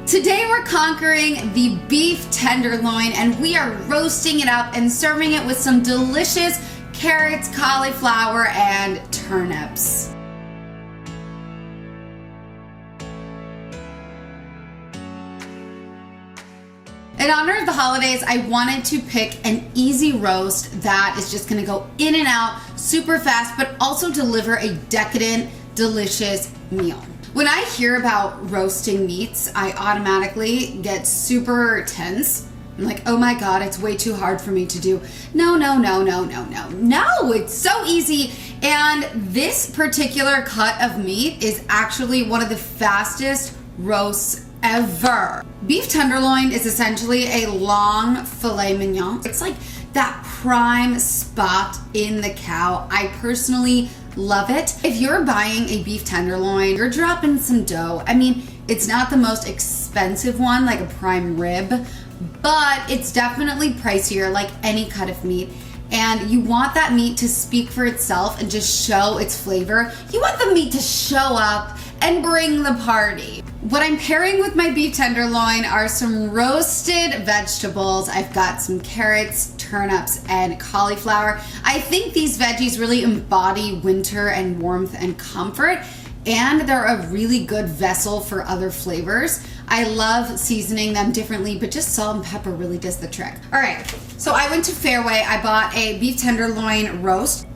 Today we're conquering the beef tenderloin and we are roasting it up and serving it with some delicious carrots, cauliflower, and turnips. In honor of the holidays, I wanted to pick an easy roast that is just gonna go in and out super fast, but also deliver a decadent, delicious meal. When I hear about roasting meats, I automatically get super tense. I'm like, oh my God, it's way too hard for me to do. No, it's so easy. And this particular cut of meat is actually one of the fastest roasts ever. Beef tenderloin is essentially a long filet mignon. It's like that prime spot in the cow. I personally love it. If you're buying a beef tenderloin, you're dropping some dough. I mean, it's not the most expensive one, like a prime rib, but it's definitely pricier like any cut of meat. And you want that meat to speak for itself and just show its flavor. You want the meat to show up and bring the party. What I'm pairing with my beef tenderloin are some roasted vegetables. I've got some carrots, turnips, and cauliflower. I think these veggies really embody winter and warmth and comfort, and they're a really good vessel for other flavors. I love seasoning them differently, but just salt and pepper really does the trick. All right, so I went to Fairway. I bought a beef tenderloin roast.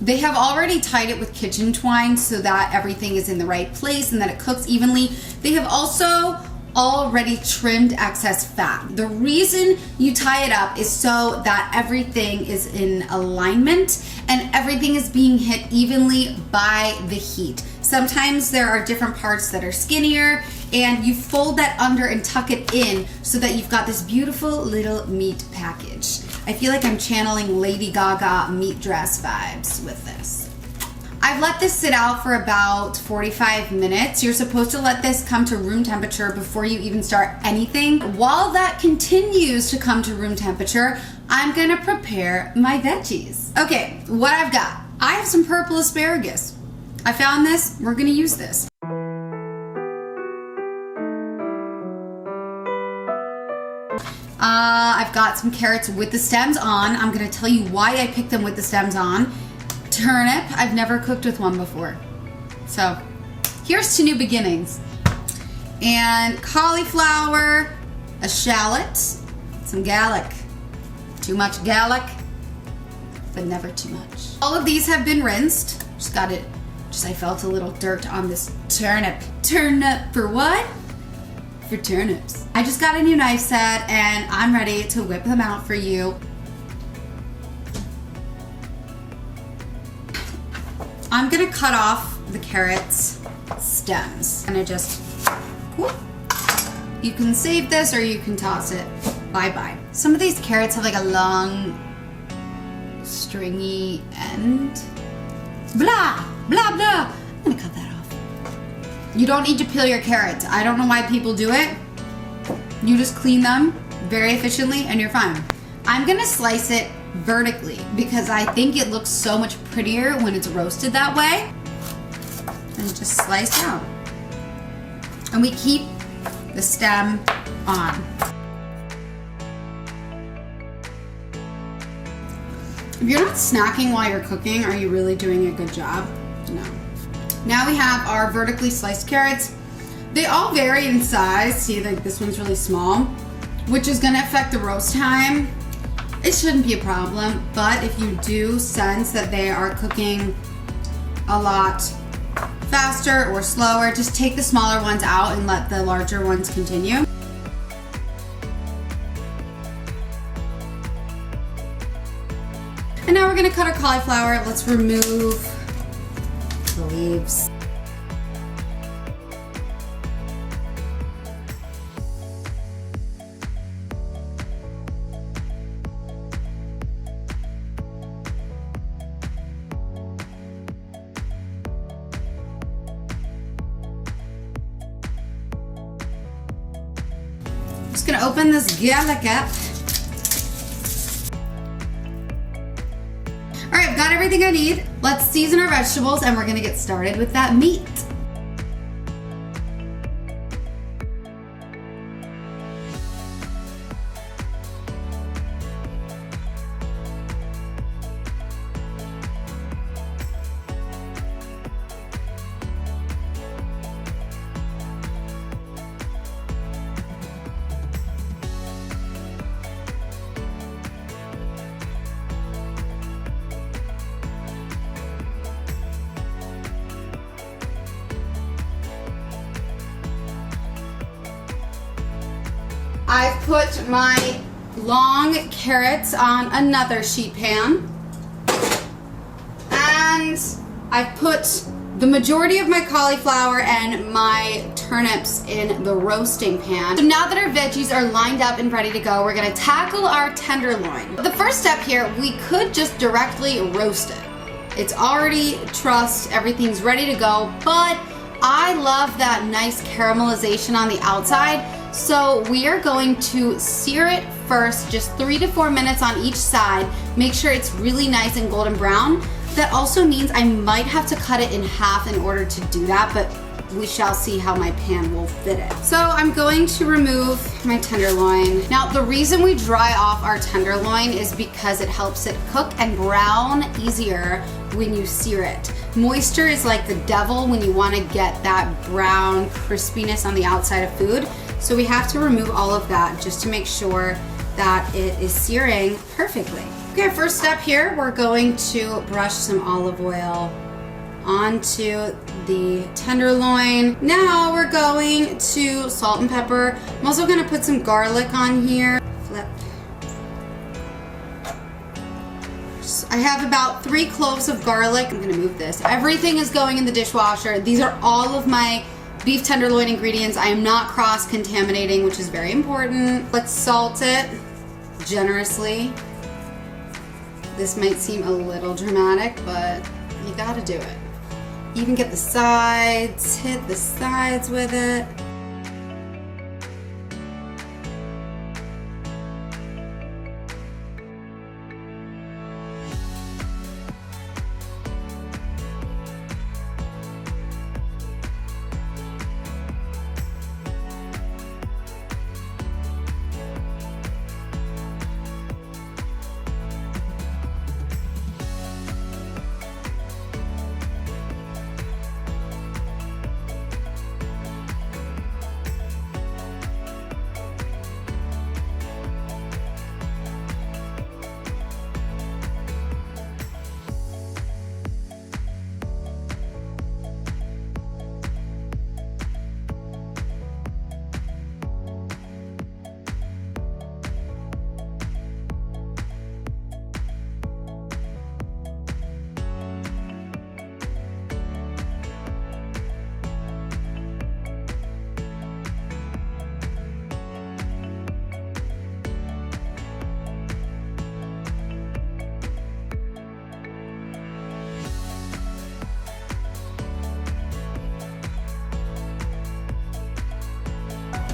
They have already tied it with kitchen twine so that everything is in the right place and that it cooks evenly. They have also already trimmed excess fat. The reason you tie it up is so that everything is in alignment and everything is being hit evenly by the heat. Sometimes there are different parts that are skinnier and you fold that under and tuck it in so that you've got this beautiful little meat package. I feel like I'm channeling Lady Gaga meat dress vibes with this. I've let this sit out for about 45 minutes. You're supposed to let this come to room temperature before you even start anything. While that continues to come to room temperature, I'm gonna prepare my veggies. Okay, what I've got. I have some purple asparagus. I found this, we're gonna use this. I've got some carrots with the stems on. I'm gonna tell you why I picked them with the stems on. Turnip, I've never cooked with one before. So here's to new beginnings. And cauliflower, a shallot, some garlic. Too much garlic, but never too much. All of these have been rinsed. I felt a little dirt on this turnip. Turnip for what? For turnips. I just got a new knife set and I'm ready to whip them out for you. I'm gonna cut off the carrots stems. I'm gonna just, whoop. You can save this or you can toss it. Bye-bye. Some of these carrots have like a long, stringy end. Blah, blah, blah. I'm gonna cut that off. You don't need to peel your carrots. I don't know why people do it. You just clean them very efficiently and you're fine. I'm gonna slice it vertically because I think it looks so much prettier when it's roasted that way. And just slice down. And we keep the stem on. If you're not snacking while you're cooking, are you really doing a good job? No. Now we have our vertically sliced carrots. They all vary in size. See, like this one's really small, which is gonna affect the roast time. It shouldn't be a problem, but if you do sense that they are cooking a lot faster or slower, just take the smaller ones out and let the larger ones continue. And now we're gonna cut our cauliflower. Let's remove the leaves. Just gonna open this garlic up. All right, I've got everything I need. Let's season our vegetables and we're gonna get started with that meat. I've put my long carrots on another sheet pan. And I've put the majority of my cauliflower and my turnips in the roasting pan. So now that our veggies are lined up and ready to go, we're gonna tackle our tenderloin. The first step here, we could just directly roast it. It's already trussed, everything's ready to go, but I love that nice caramelization on the outside. So we are going to sear it first, just 3 to 4 minutes on each side. Make sure it's really nice and golden brown. That also means I might have to cut it in half in order to do that, but we shall see how my pan will fit it. So I'm going to remove my tenderloin. Now, the reason we dry off our tenderloin is because it helps it cook and brown easier when you sear it. Moisture is like the devil when you want to get that brown crispiness on the outside of food. So we have to remove all of that just to make sure that it is searing perfectly. Okay, first step here, we're going to brush some olive oil onto the tenderloin. Now we're going to salt and pepper. I'm also gonna put some garlic on here. Flip. I have about 3 cloves of garlic. I'm gonna move this. Everything is going in the dishwasher. These are all of my beef tenderloin ingredients. I am not cross-contaminating, which is very important. Let's salt it generously. This might seem a little dramatic, but you gotta do it. Even get the sides, hit the sides with it.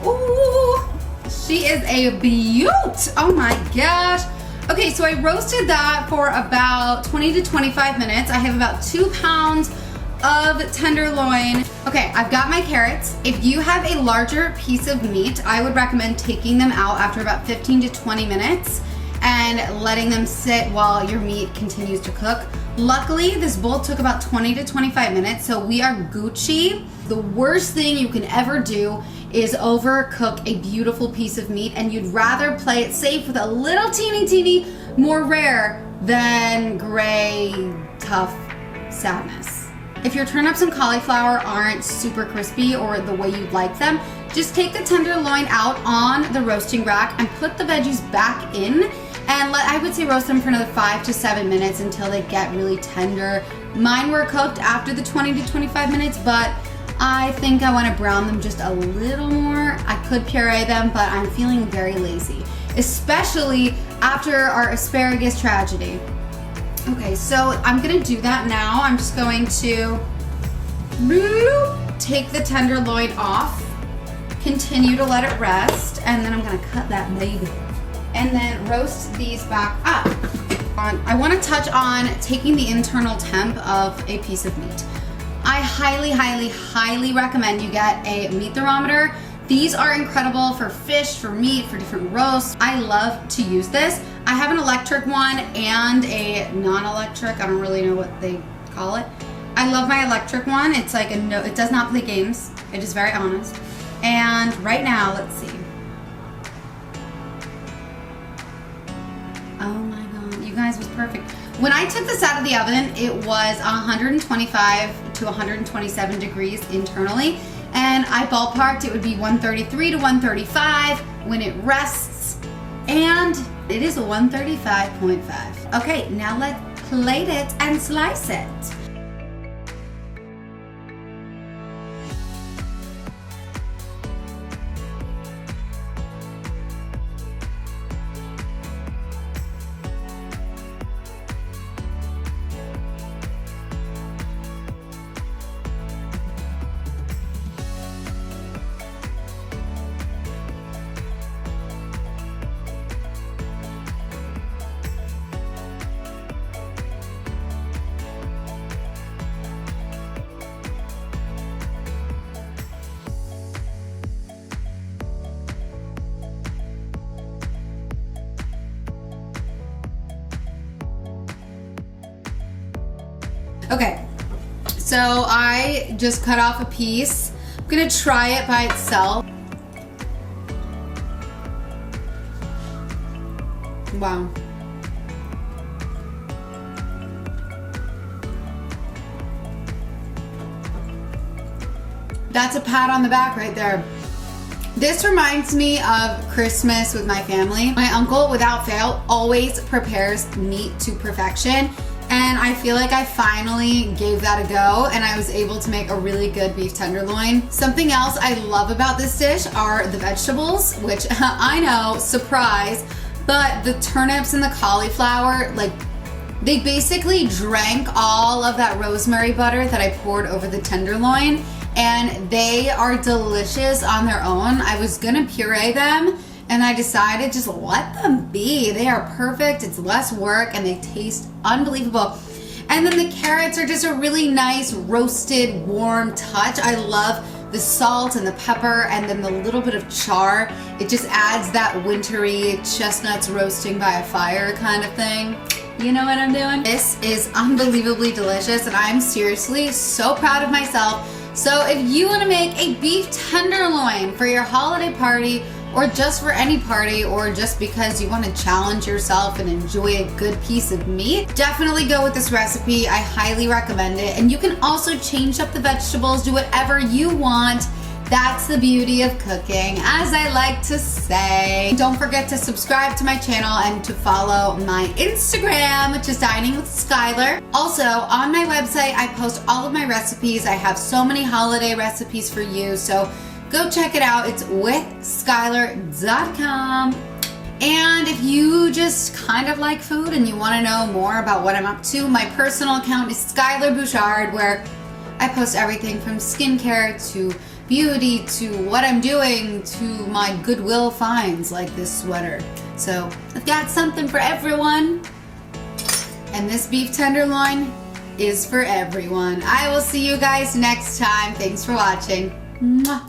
Ooh, she is a beaut. Oh my gosh. Okay, so I roasted that for about 20 to 25 minutes. I have about 2 pounds of tenderloin. Okay, I've got my carrots. If you have a larger piece of meat, I would recommend taking them out after about 15 to 20 minutes and letting them sit while your meat continues to cook. Luckily, this bowl took about 20 to 25 minutes, so we are Gucci. The worst thing you can ever do is overcook a beautiful piece of meat, and you'd rather play it safe with a little teeny more rare than gray, tough sadness. If your turnips and cauliflower aren't super crispy or the way you'd like them, just take the tenderloin out on the roasting rack and put the veggies back in, and I would say roast them for another 5 to 7 minutes until they get really tender. Mine were cooked after the 20 to 25 minutes, but I think I want to brown them just a little more. I could puree them, but I'm feeling very lazy, especially after our asparagus tragedy. Okay, so I'm gonna do that now. I'm just going to take the tenderloin off, continue to let it rest, and then I'm gonna cut that baby. And then roast these back up. I wanna touch on taking the internal temp of a piece of meat. I highly recommend you get a meat thermometer. These are incredible for fish, for meat, for different roasts. I love to use this. I have an electric one and a non-electric. I don't really know what they call it. I love my electric one. It's like it does not play games. It is very honest. And right now, let's see. Oh my God, you guys, was perfect. When I took this out of the oven, it was 125 to 127 degrees internally. And and I ballparked it would be 133 to 135 when it rests, and it is a 135.5. Okay, now let's plate it and slice it. Okay, so I just cut off a piece. I'm gonna try it by itself. Wow. That's a pat on the back right there. This reminds me of Christmas with my family. My uncle, without fail, always prepares meat to perfection. And I feel like I finally gave that a go and I was able to make a really good beef tenderloin. Something else I love about this dish are the vegetables, which I know, surprise, but the turnips and the cauliflower, like, they basically drank all of that rosemary butter that I poured over the tenderloin, and they are delicious on their own. I was gonna puree them, and I decided just let them be. They are perfect, it's less work, and they taste unbelievable. And then the carrots are just a really nice roasted, warm touch. I love the salt and the pepper and then the little bit of char. It just adds that wintry chestnuts roasting by a fire kind of thing. You know what I'm doing? This is unbelievably delicious, and I'm seriously so proud of myself. So if you want to make a beef tenderloin for your holiday party, or just for any party, or just because you want to challenge yourself and enjoy a good piece of meat, definitely go with this recipe. I highly recommend it. And you can also change up the vegetables, do whatever you want. That's the beauty of cooking, as I like to say. Don't forget to subscribe to my channel and to follow my Instagram, which is Dining with Skyler. Also, on my website, I post all of my recipes. I have so many holiday recipes for you, so go check it out. It's withskyler.com. And if you just kind of like food and you want to know more about what I'm up to, my personal account is Skyler Bouchard, where I post everything from skincare to beauty to what I'm doing to my Goodwill finds like this sweater. So I've got something for everyone. And this beef tenderloin is for everyone. I will see you guys next time. Thanks for watching. Mwah.